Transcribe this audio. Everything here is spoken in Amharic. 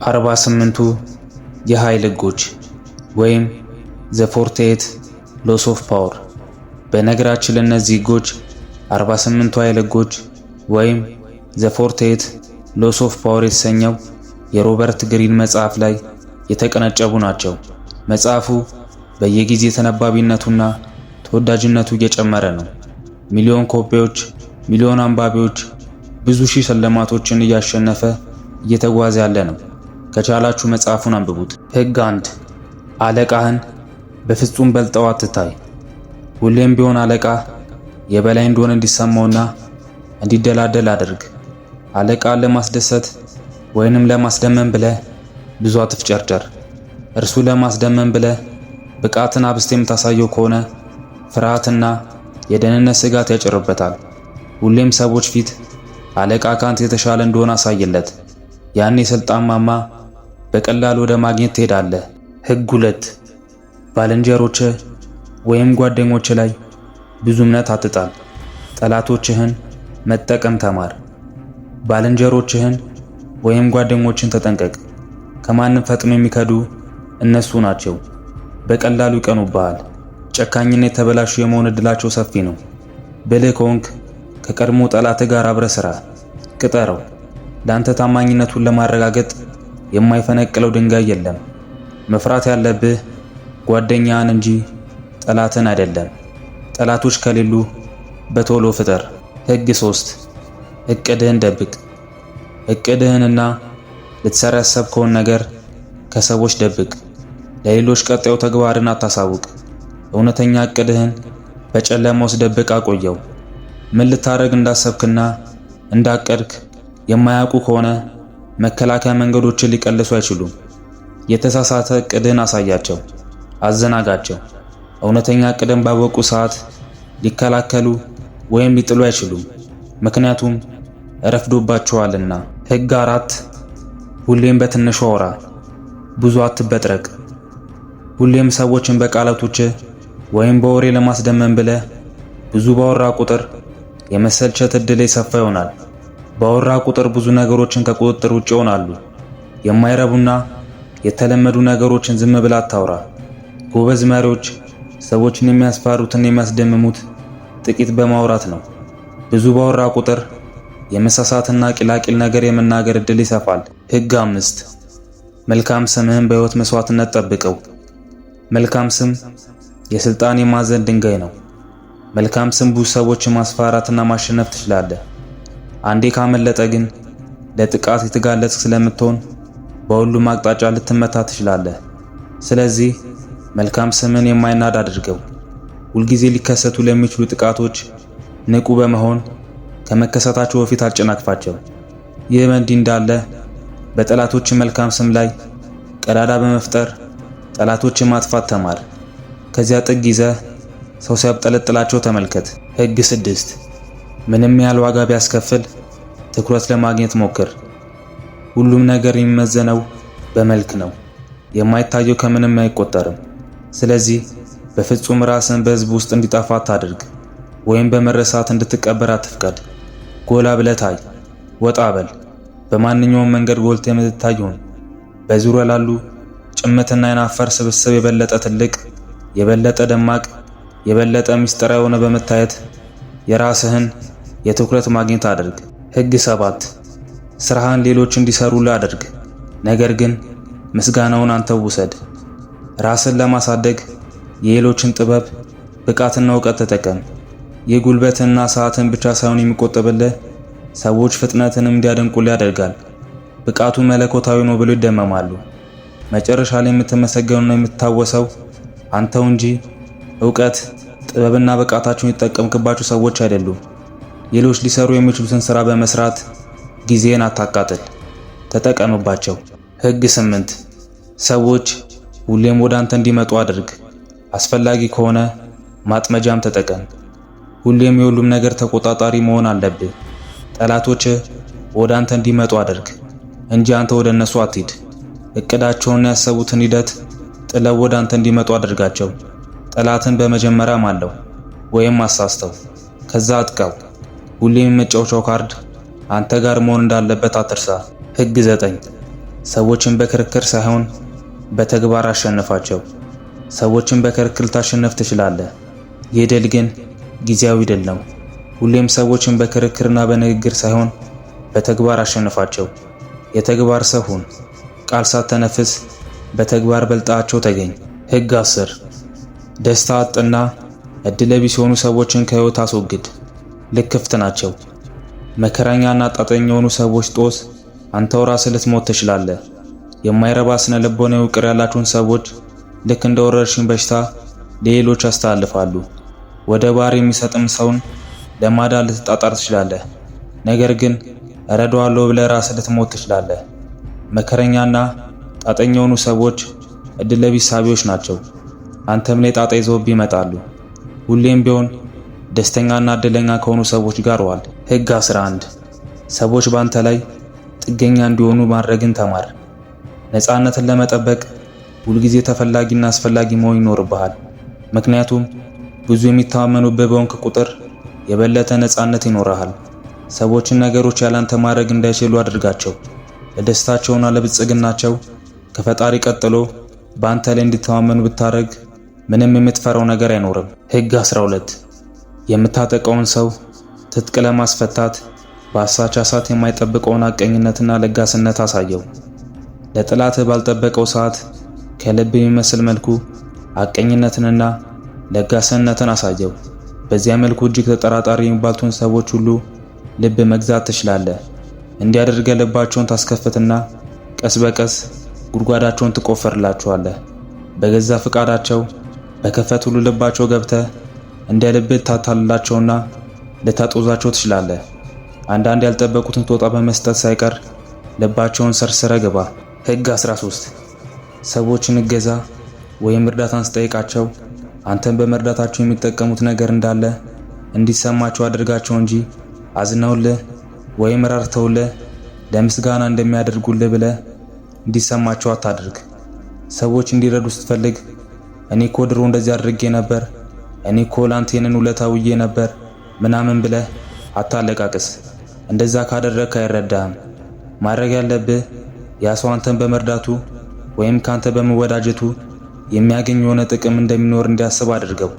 48ቱ የኃይል ሕጎች ወይም ዘ 48 ሎስ ኦፍ ፓወር። በነገራችን ለእነዚህ ሕጎች 48ቱ ኃይል ሕጎች ወይም ዘ 48 ሎስ ኦፍ ፓወር የተሰኘው የሮበርት ግሪን መጽሐፍ ላይ የተቀነጨቡ ናቸው። መጽሐፉ በየጊዜ ተነባቢነቱና ተወዳጅነቱ እየጨመረ ነው። ሚሊዮን ኮፒዎች፣ ሚሊዮን አንባቢዎች፣ ብዙ ሺህ ሽልማቶችን እያሸነፈ እየተጓዘ ያለ ነው። ከቻላችሁ መጽሐፉን አንብቡት። ሕግ 1 አለቃህን በፍጹም በልጠው አትታይ። ሁሌም ቢሆን አለቃ የበላይ እንደሆነ እንዲሰማውና እንዲደላደል አድርግ። አለቃን ለማስደሰት ወይንም ለማስደመም ብለህ ብዙ አትፍጨርጨር። እርሱ ለማስደመም ብለህ ብቃትን አብስተ የምታሳየው ከሆነ ፍርሃትና የደህንነት ስጋት ያጭርበታል። ሁሌም ሰዎች ፊት አለቃ ካንተ የተሻለ እንደሆነ አሳይለት። ያን የስልጣን ማማ በቀላል ወደ ማግኘት ትሄዳለህ። ሕግ 2 ባልንጀሮችህ ወይም ጓደኞችህ ላይ ብዙ እምነት አትጣል። ጠላቶችህን መጠቀም ተማር። ባልንጀሮችህን ወይም ጓደኞችን ተጠንቀቅ። ከማንም ፈጥኖ የሚከዱ እነሱ ናቸው። በቀላሉ ይቀኑብሃል። ጨካኝና የተበላሹ የመሆን ዕድላቸው ሰፊ ነው። ብልህ ከሆንክ ከቀድሞ ጠላትህ ጋር አብረህ ስራ፣ ቅጠረው። ለአንተ ታማኝነቱን ለማረጋገጥ የማይፈነቅለው ድንጋይ የለም። መፍራት ያለብህ ጓደኛህን እንጂ ጠላትን አይደለም። ጠላቶች ከሌሉ በቶሎ ፍጠር። ሕግ 3 እቅድህን ደብቅ። እቅድህንና ልትሰራ ያሰብከውን ነገር ከሰዎች ደብቅ። ለሌሎች ቀጣዩ ተግባርን አታሳውቅ። እውነተኛ እቅድህን በጨለማ ውስጥ ደብቅ አቆየው። ምን ልታደርግ እንዳሰብክና እንዳቀድክ የማያውቁ ከሆነ መከላከያ መንገዶችን ሊቀልሱ አይችሉም። የተሳሳተ እቅድህን አሳያቸው፣ አዘናጋቸው። እውነተኛ እቅድን ባወቁ ሰዓት ሊከላከሉ ወይም ሊጥሉ አይችሉም፣ ምክንያቱም ረፍዶባቸዋልና። ሕግ 4 ሁሌም በትንሹ አውራ፣ ብዙ አትበጥረቅ። ሁሌም ሰዎችን በቃላቶችህ ወይም በወሬ ለማስደመም ብለህ ብዙ ባወራ ቁጥር የመሰልቸት ዕድል የሰፋ ይሆናል። ባወራ ቁጥር ብዙ ነገሮችን ከቁጥጥር ውጭ ይሆናሉ። የማይረቡና የተለመዱ ነገሮችን ዝም ብለህ አታውራ። ጎበዝ መሪዎች ሰዎችን የሚያስፈሩትና የሚያስደምሙት ጥቂት በማውራት ነው። ብዙ ባወራ ቁጥር የመሳሳትና ቂላቂል ነገር የመናገር ዕድል ይሰፋል። ሕግ 5 መልካም ስምህን በሕይወት መስዋዕትነት ጠብቀው። መልካም ስም የስልጣን የማዕዘን ድንጋይ ነው። መልካም ስም ብዙ ሰዎችን ማስፈራራትና ማሸነፍ ትችላለህ። አንዴ ካመለጠ ግን ለጥቃት የተጋለጥክ ስለምትሆን በሁሉም አቅጣጫ ልትመታ ትችላለህ። ስለዚህ መልካም ስምን የማይናድ አድርገው። ሁልጊዜ ሊከሰቱ ለሚችሉ ጥቃቶች ንቁ በመሆን ከመከሰታቸው በፊት አጨናቅፋቸው። ይህ በእንዲህ እንዳለ በጠላቶች መልካም ስም ላይ ቀዳዳ በመፍጠር ጠላቶችን ማጥፋት ተማር። ከዚያ ጥግ ይዘህ ሰው ሲያብጠለጥላቸው ተመልከት። ሕግ 6 ምንም ያህል ዋጋ ቢያስከፍል ትኩረት ለማግኘት ሞክር። ሁሉም ነገር የሚመዘነው በመልክ ነው። የማይታየው ከምንም አይቆጠርም። ስለዚህ በፍጹም ራስን በሕዝብ ውስጥ እንዲጠፋ አታድርግ፣ ወይም በመረሳት እንድትቀበር አትፍቀድ። ጎላ ብለህ ታይ፣ ወጣ በል። በማንኛውም መንገድ ጎልተህ የምትታይ ሁን። በዙሪያ ላሉ ጭምትና የናፈር ስብስብ የበለጠ ትልቅ፣ የበለጠ ደማቅ፣ የበለጠ ምስጢራዊ ሆነ በመታየት የራስህን የትኩረት ማግኘት አድርግ። ሕግ 7 ስራህን ሌሎች እንዲሰሩልህ አድርግ፣ ነገር ግን ምስጋናውን አንተው ውሰድ። ራስን ለማሳደግ የሌሎችን ጥበብ፣ ብቃትና እውቀት ተጠቀም። የጉልበትና ሰዓትን ብቻ ሳይሆን የሚቆጥብልህ ሰዎች ፍጥነትንም እንዲያደንቁልህ ያደርጋል። ብቃቱ መለኮታዊ ነው ብሎ ይደመማሉ። መጨረሻ ላይ የምትመሰገኑና የምትታወሰው አንተው እንጂ እውቀት፣ ጥበብና ብቃታቸውን የተጠቀምክባቸው ሰዎች አይደሉም። ሌሎች ሊሰሩ የሚችሉትን ሥራ በመስራት ጊዜን አታቃጥል፣ ተጠቀምባቸው። ሕግ 8 ሰዎች ሁሌም ወደ አንተ እንዲመጡ አድርግ። አስፈላጊ ከሆነ ማጥመጃም ተጠቀም። ሁሌም የሁሉም ነገር ተቆጣጣሪ መሆን አለብህ። ጠላቶችህ ወደ አንተ እንዲመጡ አድርግ እንጂ አንተ ወደ እነሱ አትሂድ። እቅዳቸውን ያሰቡትን ሂደት ጥለው ወደ አንተ እንዲመጡ አድርጋቸው። ጠላትን በመጀመሪያ ማለው ወይም አሳስተው፣ ከዛ አጥቃው። ሁሌም የመጫወቻው ካርድ አንተ ጋር መሆን እንዳለበት አትርሳ። ሕግ 9 ሰዎችን በክርክር ሳይሆን በተግባር አሸንፋቸው። ሰዎችን በክርክር ታሸንፍ ትችላለህ። ይህ ድል ግን ጊዜያዊ ድል ነው። ሁሌም ሰዎችን በክርክርና በንግግር ሳይሆን በተግባር አሸንፋቸው። የተግባር ሰው ሁን። ቃል ሳትተነፍስ በተግባር በልጣቸው ተገኝ። ሕግ 10 ደስታ አጥና እድለቢስ የሆኑ ሰዎችን ከህይወት አስወግድ። ልክፍት ናቸው። መከረኛና ጣጠኛ የሆኑ ሰዎች ጦስ አንተው ራስህ ልትሞት ትችላለህ። የማይረባ ስነ ልቦናዊ ውቅር ያላቸውን ሰዎች ልክ እንደ ወረርሽኝ በሽታ ለሌሎች ያስተላልፋሉ። ወደ ባህር የሚሰጥም ሰውን ለማዳን ልትጣጣር ትችላለህ። ነገር ግን እረዳዋለሁ ብለህ ራስህ ልትሞት ትችላለህ። መከረኛና ጣጠኛ የሆኑ ሰዎች እድለቢስ ሳቢዎች ናቸው። አንተም ላይ ጣጣ ይዘውብህ ይመጣሉ። ሁሌም ቢሆን ደስተኛና እድለኛ ከሆኑ ሰዎች ጋር ዋል። ሕግ 11 ሰዎች ባንተ ላይ ጥገኛ እንዲሆኑ ማድረግን ተማር። ነፃነትን ለመጠበቅ ሁልጊዜ ተፈላጊና አስፈላጊ መሆን ይኖርብሃል። ምክንያቱም ብዙ የሚተማመኑብህ በሆንክ ቁጥር የበለጠ ነፃነት ይኖርሃል። ሰዎችን ነገሮች ያላንተ ማድረግ እንዳይችሉ አድርጋቸው። ለደስታቸውና ለብልጽግናቸው ከፈጣሪ ቀጥሎ በአንተ ላይ እንዲተማመኑ ብታደርግ ምንም የምትፈራው ነገር አይኖርም። ሕግ 12 የምታጠቀውን ሰው ትጥቅ ለማስፈታት በአሳቻ ሰዓት የማይጠብቀውን አቀኝነትና ለጋስነት አሳየው። ለጠላትህ ባልጠበቀው ሰዓት ከልብ የሚመስል መልኩ አቀኝነትንና ለጋስነትን አሳየው። በዚያ መልኩ እጅግ ተጠራጣሪ የሚባሉትን ሰዎች ሁሉ ልብ መግዛት ትችላለህ። እንዲያደርገህ ልባቸውን ታስከፍትና ቀስ በቀስ ጉድጓዳቸውን ትቆፍርላቸዋለህ። በገዛ ፍቃዳቸው በከፈቱሉ ልባቸው ገብተህ እንደ ልብህ ታታልላቸውና ልታጦዛቸው ትችላለህ። አንዳንድ ያልጠበቁትን ጦጣ በመስጠት ሳይቀር ልባቸውን ሰርስረ ግባ። ሕግ 13 ሰዎችን እገዛ ወይም እርዳታን ስጠይቃቸው አንተን በመርዳታቸው የሚጠቀሙት ነገር እንዳለ እንዲሰማቸው አድርጋቸው እንጂ አዝነውልህ ወይም ራርተውልህ ለምስጋና እንደሚያደርጉልህ ብለህ እንዲሰማቸው አታድርግ። ሰዎች እንዲረዱ ስትፈልግ እኔ እኮ ድሮ እንደዚህ አድርጌ ነበር፣ እኔ እኮ ላንተ ይህንን ውለታ ውዬ ነበር ምናምን ብለህ አታለቃቅስ። እንደዛ ካደረግክ አይረዳህም። ማድረግ ያለብህ ያ ሰው አንተን በመርዳቱ ወይም ካንተ በመወዳጀቱ የሚያገኝ የሆነ ጥቅም እንደሚኖር እንዲያስብ አድርገው።